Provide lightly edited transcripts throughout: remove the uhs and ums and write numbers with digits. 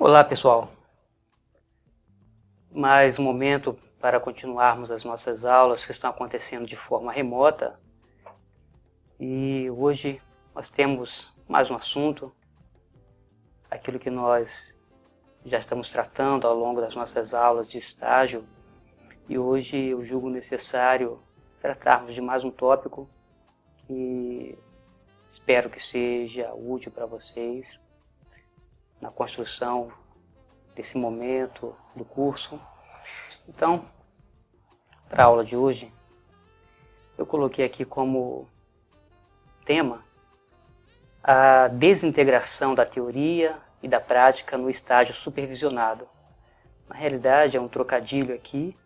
Olá, pessoal. Mais um momento para continuarmos as nossas aulas que estão acontecendo de forma remota. E hoje nós temos mais um assunto, aquilo que nós já estamos tratando ao longo das nossas aulas de estágio. E hoje eu julgo necessário tratarmos de mais um tópico que espero que seja útil para vocês na construção desse momento do curso. Então, para a aula de hoje, eu coloquei aqui como tema a desintegração da teoria e da prática no estágio supervisionado. Na realidade, é um trocadilho aqui,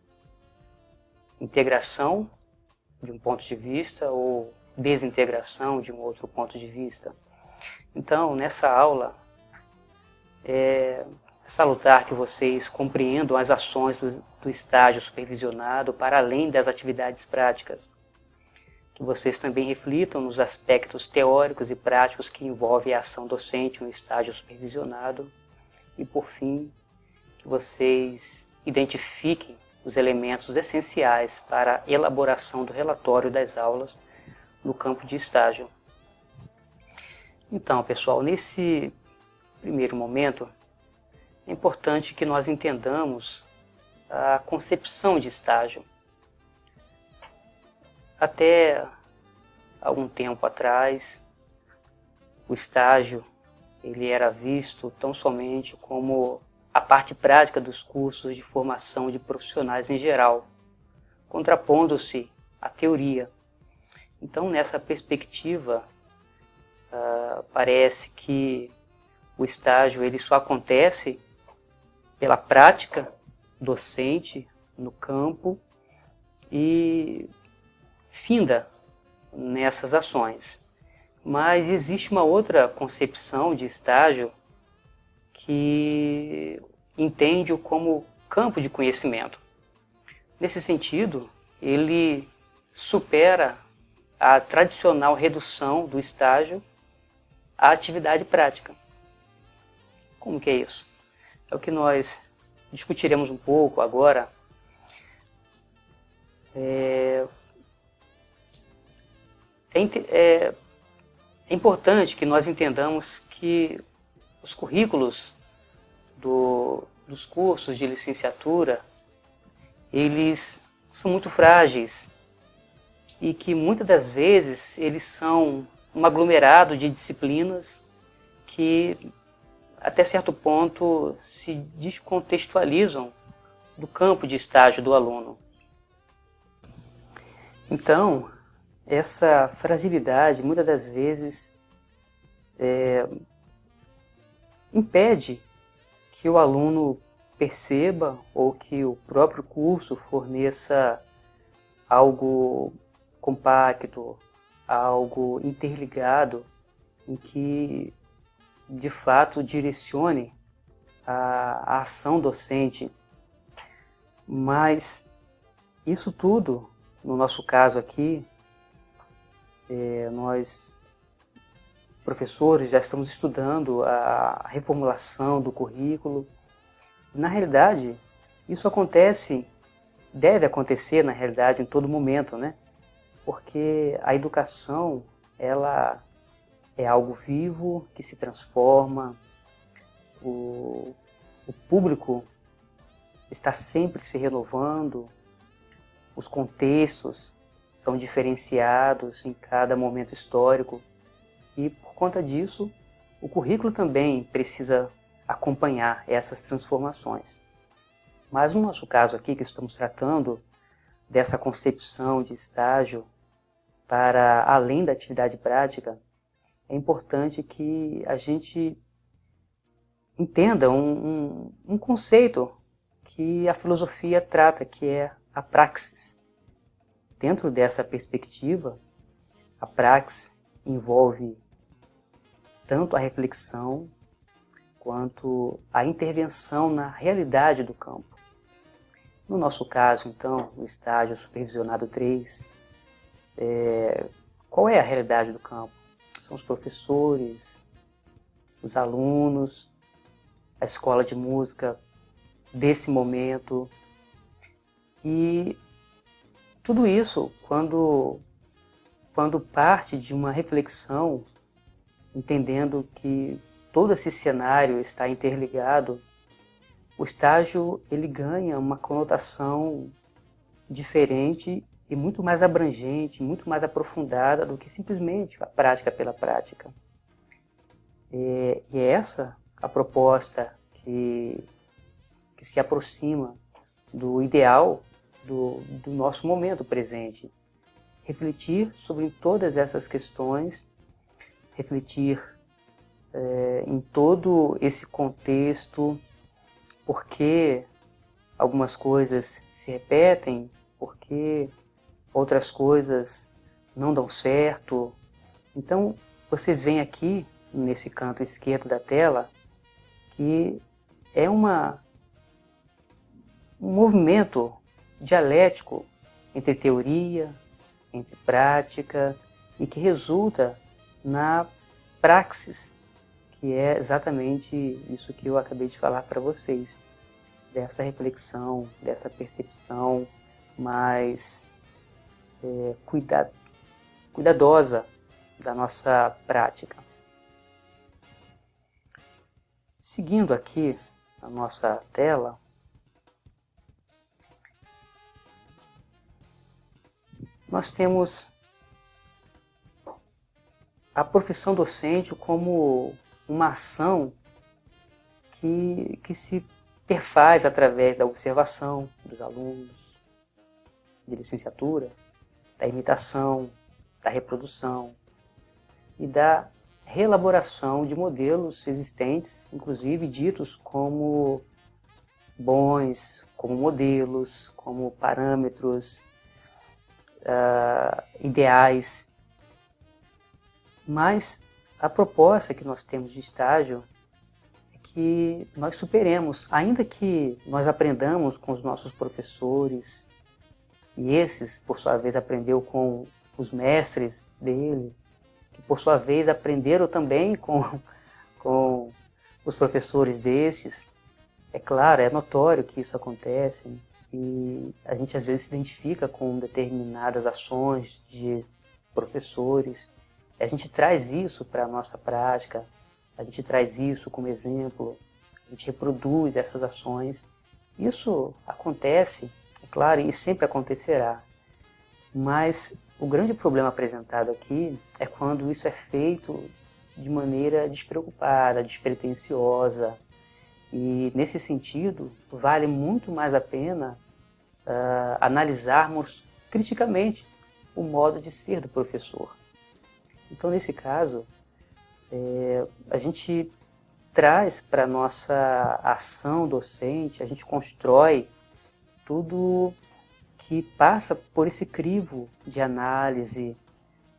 integração de um ponto de vista ou desintegração de um outro ponto de vista. Então, nessa aula, é salutar que vocês compreendam as ações do estágio supervisionado para além das atividades práticas. Que vocês também reflitam nos aspectos teóricos e práticos que envolvem a ação docente no estágio supervisionado. E, por fim, que vocês identifiquem os elementos essenciais para a elaboração do relatório das aulas no campo de estágio. Então, pessoal, nesse primeiro momento, é importante que nós entendamos a concepção de estágio. Até algum tempo atrás, o estágio ele era visto tão somente como a parte prática dos cursos de formação de profissionais em geral, contrapondo-se à teoria. Então, nessa perspectiva, parece que o estágio ele só acontece pela prática docente no campo e finda nessas ações. Mas existe uma outra concepção de estágio que entende-o como campo de conhecimento. Nesse sentido, ele supera a tradicional redução do estágio à atividade prática. Como que é isso? É o que nós discutiremos um pouco agora. É importante que nós entendamos que os currículos dos cursos de licenciatura, eles são muito frágeis e que muitas das vezes eles são um aglomerado de disciplinas que até certo ponto se descontextualizam do campo de estágio do aluno. Então, essa fragilidade muitas das vezes impede que o aluno perceba ou que o próprio curso forneça algo compacto, algo interligado, em que de fato direcione a ação docente. Mas isso tudo, no nosso caso aqui, nós professores já estamos estudando a reformulação do currículo. Na realidade, isso deve acontecer na realidade em todo momento, né? Porque a educação, ela é algo vivo, que se transforma, o público está sempre se renovando, os contextos são diferenciados em cada momento histórico e, por conta disso, o currículo também precisa acompanhar essas transformações. Mas no nosso caso aqui, que estamos tratando dessa concepção de estágio para além da atividade prática, é importante que a gente entenda um conceito que a filosofia trata, que é a praxis. Dentro dessa perspectiva, a praxis envolve tanto a reflexão quanto a intervenção na realidade do campo. No nosso caso, então, no estágio supervisionado 3, qual é a realidade do campo? São os professores, os alunos, a escola de música desse momento. E tudo isso, quando parte de uma reflexão, entendendo que todo esse cenário está interligado, o estágio ele ganha uma conotação diferente e muito mais abrangente, muito mais aprofundada do que simplesmente a prática pela prática. E é essa a proposta que se aproxima do ideal do nosso momento presente. Refletir sobre todas essas questões, refletir em todo esse contexto, por que algumas coisas se repetem, por que outras coisas não dão certo. Então, vocês veem aqui, nesse canto esquerdo da tela, que é um movimento dialético entre teoria, entre prática, e que resulta na praxis, que é exatamente isso que eu acabei de falar para vocês, dessa reflexão, dessa percepção mais cuidadosa da nossa prática. Seguindo aqui a nossa tela, nós temos a profissão docente como uma ação que se perfaz através da observação dos alunos de licenciatura, da imitação, da reprodução e da reelaboração de modelos existentes, inclusive ditos como bons, como modelos, como parâmetros ideais. Mas a proposta que nós temos de estágio é que nós superemos, ainda que nós aprendamos com os nossos professores, e esses, por sua vez, aprendeu com os mestres dele, que por sua vez aprenderam também com os professores desses. É claro, é notório que isso acontece, e a gente às vezes se identifica com determinadas ações de professores. A gente traz isso para a nossa prática, a gente traz isso como exemplo, a gente reproduz essas ações. Isso acontece, é claro, e sempre acontecerá. Mas o grande problema apresentado aqui é quando isso é feito de maneira despreocupada, despretensiosa. E, nesse sentido, vale muito mais a pena analisarmos criticamente o modo de ser do professor. Então, nesse caso, a gente traz para a nossa ação docente, a gente constrói tudo que passa por esse crivo de análise,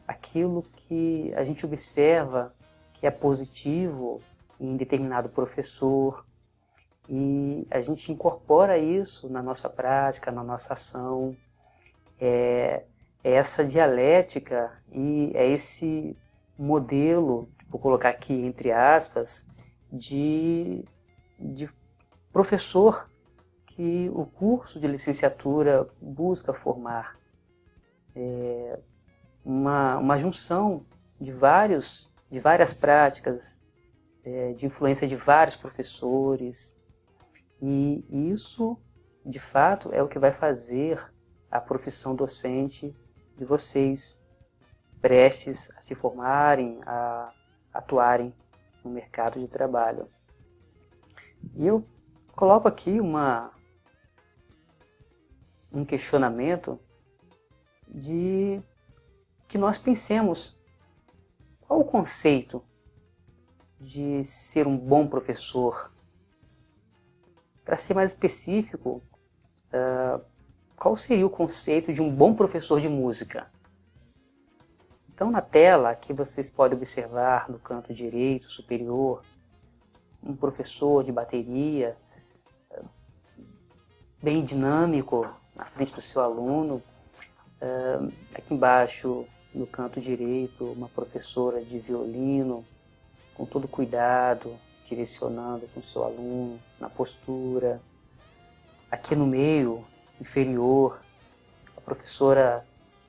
aquilo que a gente observa que é positivo em determinado professor, e a gente incorpora isso na nossa prática, na nossa ação. É essa dialética e é esse modelo, vou colocar aqui entre aspas, de professor que o curso de licenciatura busca formar. Uma junção de várias práticas, de influência de vários professores, e isso, de fato, é o que vai fazer a profissão docente de vocês prestes a se formarem, a atuarem no mercado de trabalho. E eu coloco aqui um questionamento de que nós pensemos qual o conceito de ser um bom professor. Para ser mais específico, qual seria o conceito de um bom professor de música? Então, na tela, aqui vocês podem observar no canto direito superior um professor de bateria bem dinâmico na frente do seu aluno. Aqui embaixo, no canto direito, uma professora de violino com todo cuidado, direcionando com o seu aluno, na postura. Aqui no meio inferior, a professora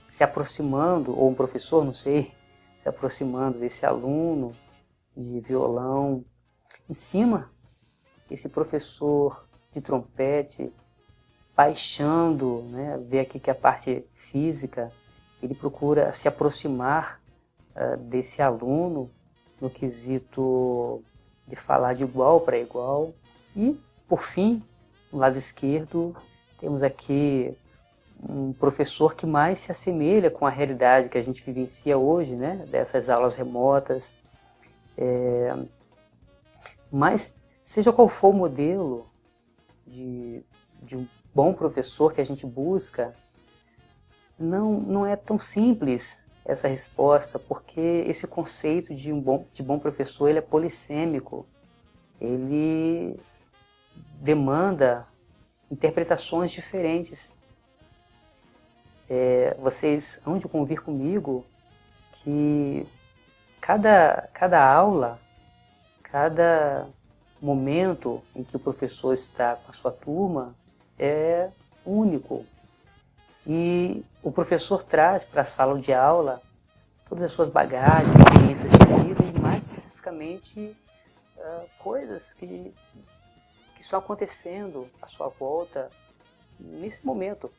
se aproximando, ou um professor, não sei, se aproximando desse aluno de violão. Em cima, esse professor de trompete, baixando, né, ver aqui que a parte física, ele procura se aproximar desse aluno no quesito de falar de igual para igual. E, por fim, no lado esquerdo, temos aqui um professor que mais se assemelha com a realidade que a gente vivencia hoje, né, dessas aulas remotas. Mas, seja qual for o modelo de um bom professor que a gente busca, não é tão simples essa resposta, porque esse conceito de bom professor ele é polissêmico. Ele demanda interpretações diferentes. Vocês hão de convir comigo que cada aula, cada momento em que o professor está com a sua turma é único. E o professor traz para a sala de aula todas as suas bagagens, experiências de vida e, mais especificamente, coisas que estão acontecendo à sua volta nesse momento.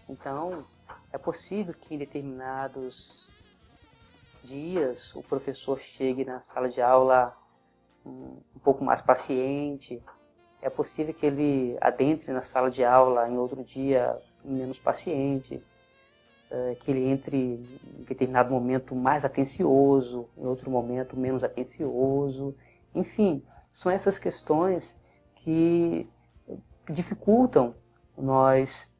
Então, é possível que em determinados dias o professor chegue na sala de aula um pouco mais paciente. É possível que ele adentre na sala de aula em outro dia menos paciente, que ele entre em determinado momento mais atencioso, em outro momento menos atencioso. Enfim, são essas questões que dificultam nós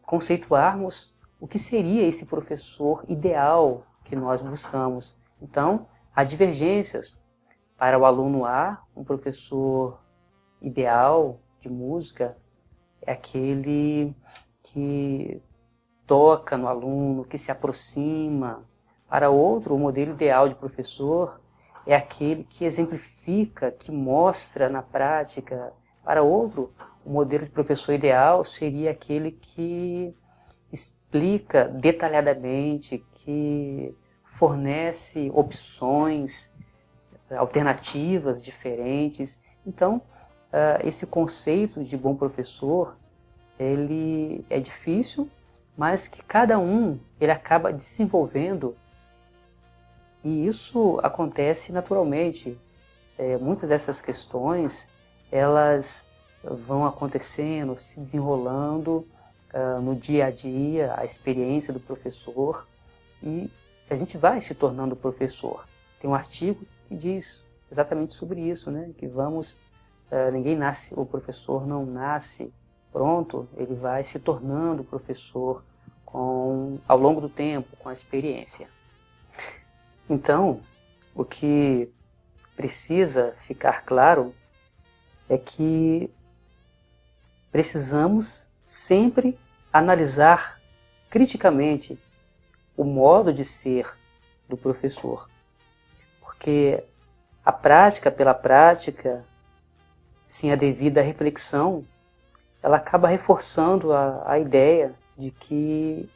conceituarmos o que seria esse professor ideal que nós buscamos. Então, há divergências. Para o aluno A, um professor ideal de música é aquele que toca no aluno, que se aproxima. Para outro, o modelo ideal de professor é aquele que exemplifica, que mostra na prática. Para outro, o modelo de professor ideal seria aquele que explica detalhadamente, que fornece opções, alternativas diferentes. Então, esse conceito de bom professor, ele é difícil, mas que cada um ele acaba desenvolvendo, e isso acontece naturalmente. Muitas dessas questões, elas vão acontecendo, se desenrolando no dia a dia, a experiência do professor, e a gente vai se tornando professor. Tem um artigo que diz exatamente sobre isso, né? Que ninguém nasce, o professor não nasce pronto, ele vai se tornando professor ao longo do tempo, com a experiência. Então, o que precisa ficar claro é que precisamos sempre analisar criticamente o modo de ser do professor. Porque a prática pela prática, sem a devida reflexão, ela acaba reforçando a ideia de que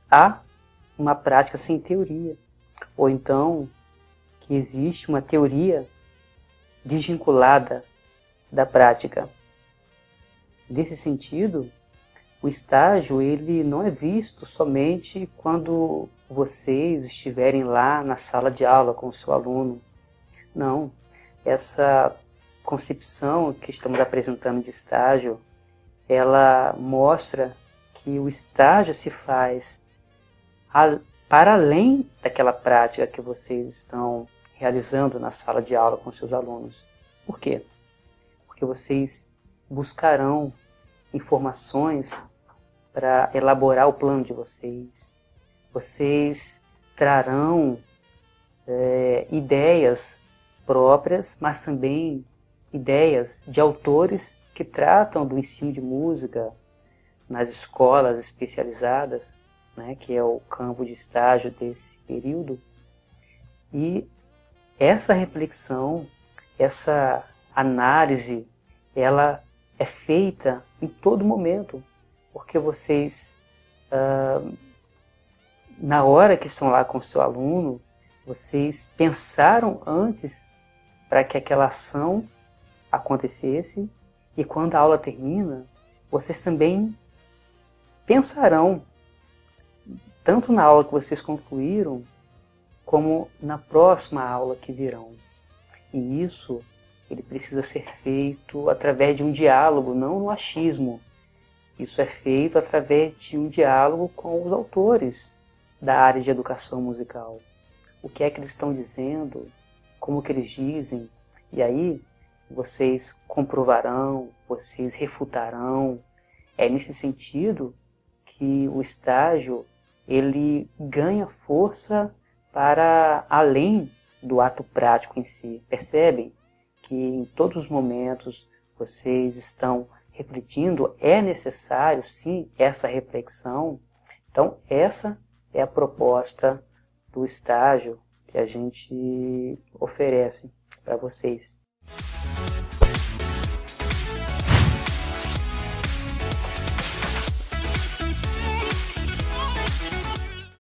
há uma prática sem teoria, ou então que existe uma teoria desvinculada da prática. Nesse sentido, o estágio ele não é visto somente quando vocês estiverem lá na sala de aula com o seu aluno. Não, essa concepção que estamos apresentando de estágio, ela mostra que o estágio se faz para além daquela prática que vocês estão realizando na sala de aula com seus alunos. Por quê? Porque vocês buscarão informações para elaborar o plano de vocês. Vocês trarão ideias próprias, mas também ideias de autores que tratam do ensino de música nas escolas especializadas, né, que é o campo de estágio desse período. E essa reflexão essa análise, ela é feita em todo momento, porque vocês, na hora que estão lá com o seu aluno, vocês pensaram antes para que aquela ação acontecesse, e quando a aula termina, vocês também pensarão, tanto na aula que vocês concluíram, como na próxima aula que virão. E isso, ele precisa ser feito através de um diálogo, não no achismo. Isso é feito através de um diálogo com os autores da área de educação musical. O que é que eles estão dizendo, como que eles dizem, e aí vocês comprovarão, vocês refutarão. É nesse sentido que o estágio ele ganha força para além do ato prático em si. Percebem que em todos os momentos vocês estão refletindo, é necessário sim essa reflexão. Então essa é a proposta do estágio que a gente oferece para vocês.